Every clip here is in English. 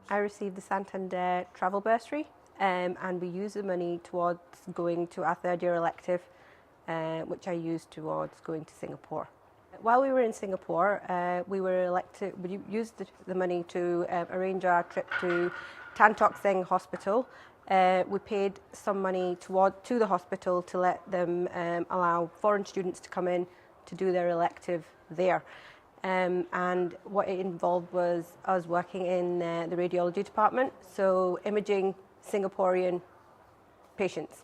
I received the Santander travel bursary, and we used the money towards going to our third year elective, which I used towards going to Singapore. While we were in Singapore, we used the money to arrange our trip to Tan Tock Seng Hospital. We paid some money to the hospital to let them allow foreign students to come in to do their elective there. And what it involved was us working in the radiology department, so imaging Singaporean patients.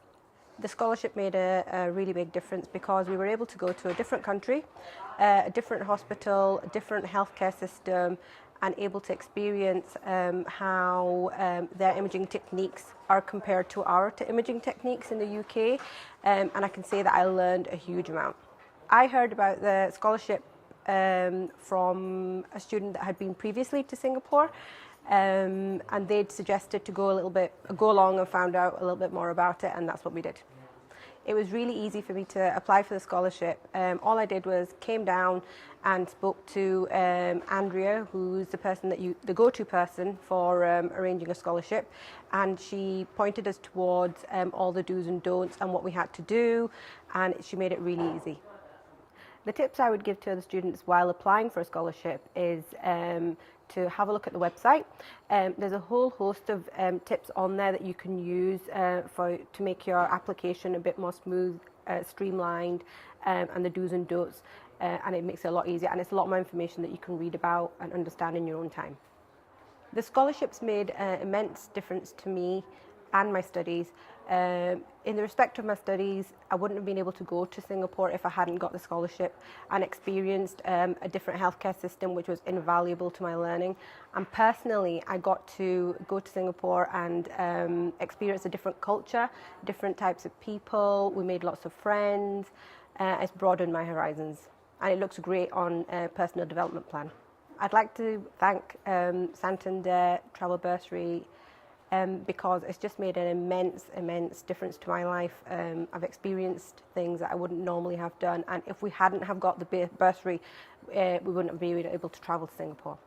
The scholarship made a really big difference because we were able to go to a different country, a different hospital, a different healthcare system, and able to experience how their imaging techniques are compared to our imaging techniques in the UK. And I can say that I learned a huge amount. I heard about the scholarship from a student that had been previously to Singapore, and they'd suggested to go along and found out a little bit more about it, and that's what we did. It was really easy for me to apply for the scholarship. All I did was came down and spoke to Andrea, who's the go-to person for arranging a scholarship, and she pointed us towards all the do's and don'ts and what we had to do, and she made it really easy. The tips I would give to other students while applying for a scholarship is to have a look at the website. There's a whole host of tips on there that you can use to make your application a bit more smooth, streamlined, and the do's and don'ts, and it makes it a lot easier, and it's a lot more information that you can read about and understand in your own time. The scholarships made an immense difference to me and my studies. In the respect of my studies, I wouldn't have been able to go to Singapore if I hadn't got the scholarship and experienced a different healthcare system, which was invaluable to my learning. And personally, I got to go to Singapore and experience a different culture, different types of people. We made lots of friends. It's broadened my horizons, and it looks great on a personal development plan. I'd like to thank Santander Travel Bursary because it's just made an immense difference to my life. I've experienced things that I wouldn't normally have done, and if we hadn't have got the bursary, we wouldn't have been able to travel to Singapore.